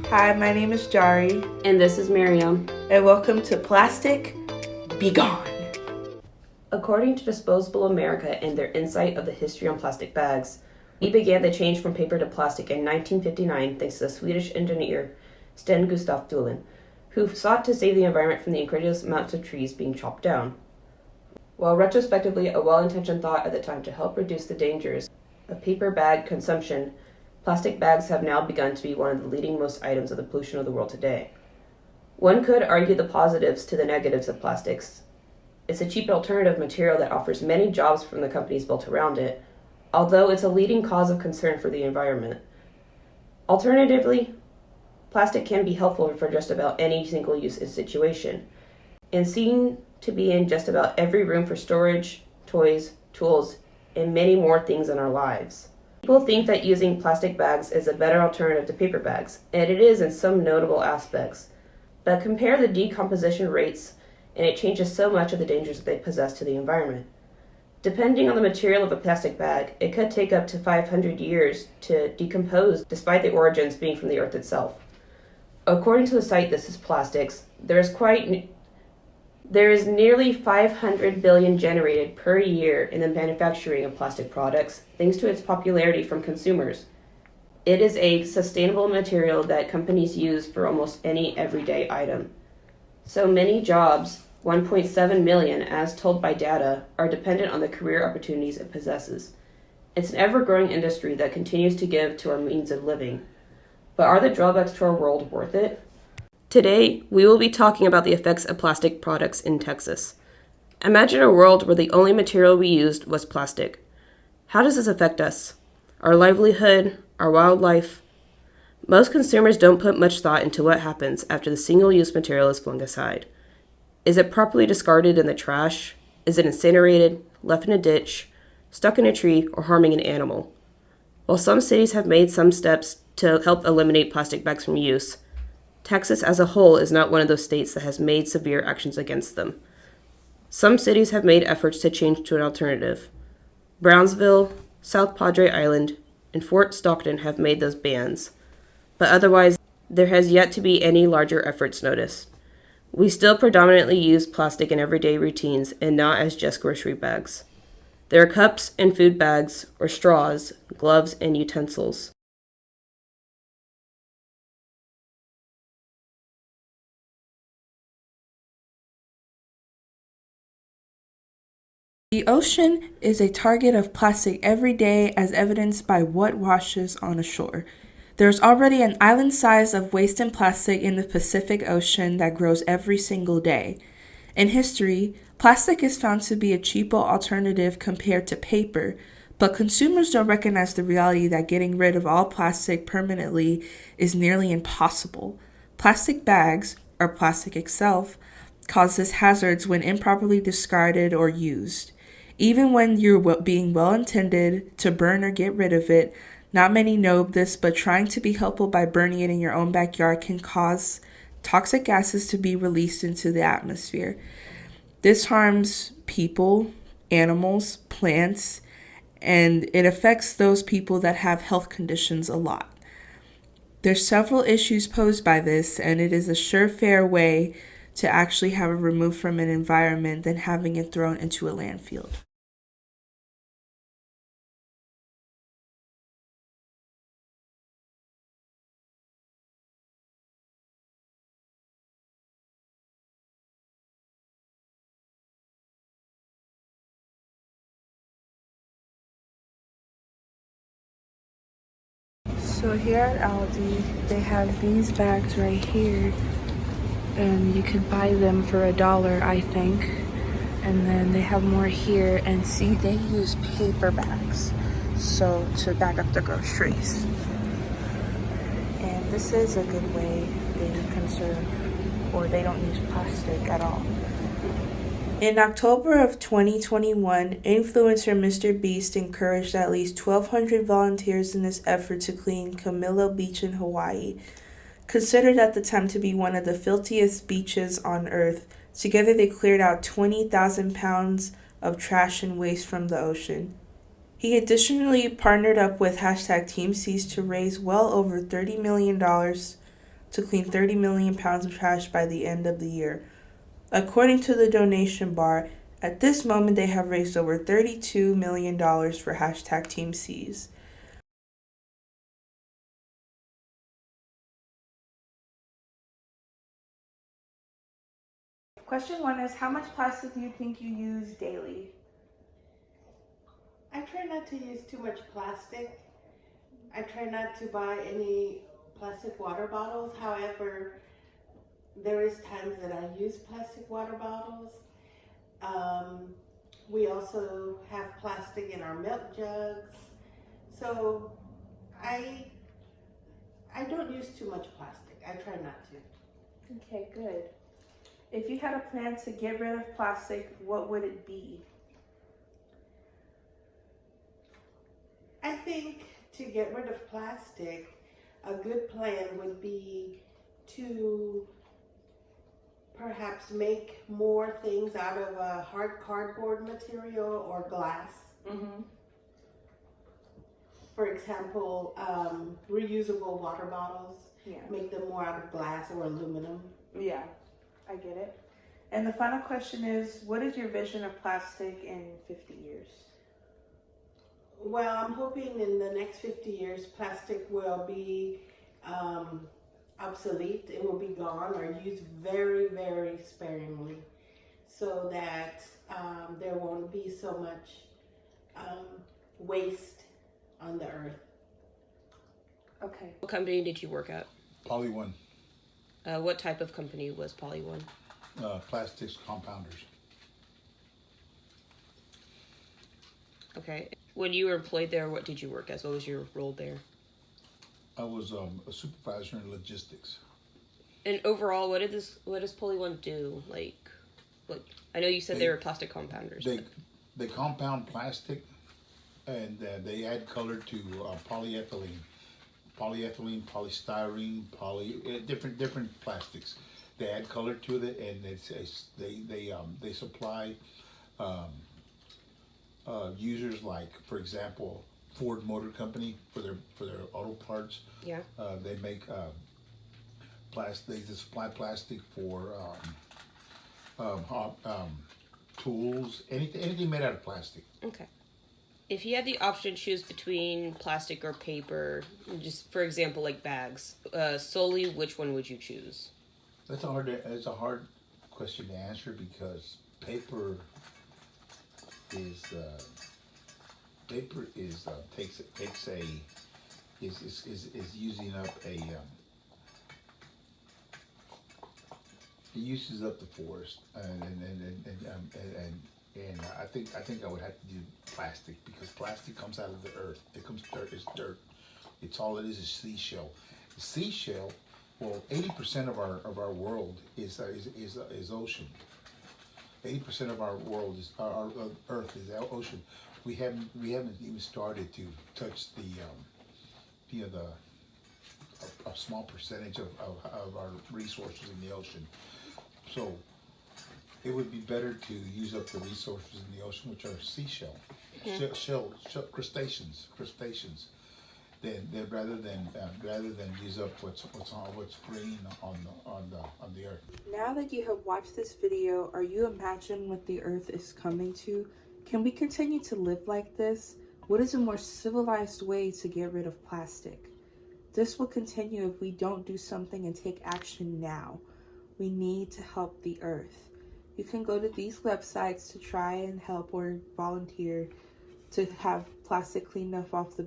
Hi, my name is Jari, And this is Miriam. and welcome to Plastic Be Gone. According to Disposable America and their insight of the history on plastic bags, we began the change from paper to plastic in 1959 thanks to the Swedish engineer Sten Gustaf Thulin, who sought to save the environment from the incredulous amounts of trees being chopped down. While retrospectively a well-intentioned thought at the time to help reduce the dangers of paper bag consumption, plastic bags have now begun to be one of the leading most items of the pollution of the world today. One could argue the positives to the negatives of plastics. It's a cheap alternative material that offers many jobs from the companies built around it, although it's a leading cause of concern for the environment. Alternatively, plastic can be helpful for just about any single-use situation, and seen to be in just about every room for storage, toys, tools, and many more things in our lives. People think that using plastic bags is a better alternative to paper bags, and it is in some notable aspects. But compare the decomposition rates, and it changes so much of the dangers that they possess to the environment. Depending on the material of a plastic bag, it could take up to 500 years to decompose, despite the origins being from the earth itself. According to the site This Is Plastics, there is nearly 500 billion generated per year in the manufacturing of plastic products, thanks to its popularity from consumers. It is a sustainable material that companies use for almost any everyday item. So many jobs, 1.7 million as told by data, are dependent on the career opportunities it possesses. It's an ever-growing industry that continues to give to our means of living. But are the drawbacks to our world worth it? Today, we will be talking about the effects of plastic products in Texas. Imagine a world where the only material we used was plastic. How does this affect us? Our livelihood, our wildlife? Most consumers don't put much thought into what happens after the single-use material is flung aside. Is it properly discarded in the trash? Is it incinerated, left in a ditch, stuck in a tree, or harming an animal? While some cities have made some steps to help eliminate plastic bags from use, Texas as a whole is not one of those states that has made severe actions against them. Some cities have made efforts to change to an alternative. Brownsville, South Padre Island, and Fort Stockton have made those bans, but otherwise, there has yet to be any larger efforts noticed. We still predominantly use plastic in everyday routines and not as just grocery bags. There are cups and food bags, or straws, gloves, and utensils. The ocean is a target of plastic every day, as evidenced by what washes on ashore. There's already an island size of waste and plastic in the Pacific Ocean that grows every single day. In history, plastic is found to be a cheaper alternative compared to paper, but consumers don't recognize the reality that getting rid of all plastic permanently is nearly impossible. Plastic bags, or plastic itself, causes hazards when improperly discarded or used. Even when you're being well intended to burn or get rid of it, not many know this, but trying to be helpful by burning it in your own backyard can cause toxic gases to be released into the atmosphere. This harms people, animals, plants, and it affects those people that have health conditions a lot. There's several issues posed by this, and it is a surefire way to actually have it removed from an environment than having it thrown into a landfill. So here at Aldi, they have these bags right here, and you could buy them for $1, I think. And then they have more here, and see, they use paper bags so to bag up the groceries. And this is a good way they conserve, or they don't use plastic at all. In October of 2021, influencer Mr. Beast encouraged at least 1,200 volunteers in his effort to clean Camilo Beach in Hawaii, considered at the time to be one of the filthiest beaches on Earth. Together they cleared out 20,000 pounds of trash and waste from the ocean. He additionally partnered up with #TeamSeas to raise well over $30 million to clean 30 million pounds of trash by the end of the year. According to the donation bar, at this moment they have raised over $32 million for hashtag Team Seas. Question 1 is, how much plastic do you think you use daily? I try not to use too much plastic. I try not to buy any plastic water bottles. However, there is times that I use plastic water bottles. We also have plastic in our milk jugs. So I don't use too much plastic. I try not to. Okay, good. If you had a plan to get rid of plastic, what would it be? I think to get rid of plastic, a good plan would be to perhaps make more things out of a hard cardboard material or glass. Mm-hmm. For example, reusable water bottles, Yeah. make them more out of glass or aluminum. Yeah, I get it. And the final question is, what is your vision of plastic in 50 years? Well, I'm hoping in the next 50 years, plastic will be obsolete. It will be gone or used very, very sparingly so that there won't be so much waste on the earth. Okay. What company did you work at? Poly One, What type of company was Poly One? plastics compounders. Okay. When you were employed there, what did you work as? What was your role there? I was a supervisor in logistics. And overall, what does Poly One do? Like, I know you said they were plastic compounders. They compound plastic, and they add color to polyethylene, polystyrene, different plastics. They add color to it, and they supply users like, for example, Ford Motor Company for their auto parts. Yeah. They make they supply plastic for tools, anything made out of plastic. Okay. If you had the option to choose between plastic or paper, just for example, like bags, solely which one would you choose? That's a hard question to answer because paper is using up it uses up the forest, and I think I would have to do plastic because plastic comes out of the earth. It comes dirt. It's dirt. It's all it is seashell. The seashell. Well, 80% of our world is ocean. 80% of our world is our Earth is our ocean. We haven't even started to touch a small percentage of our resources in the ocean. So it would be better to use up the resources in the ocean, which are seashell, shell crustaceans, rather than use up what's green on the earth. Now that you have watched this video, are you imagining what the earth is coming to? Can we continue to live like this? What is a more civilized way to get rid of plastic? This will continue if we don't do something and take action now. We need to help the earth. You can go to these websites to try and help or volunteer to have plastic cleaned up off the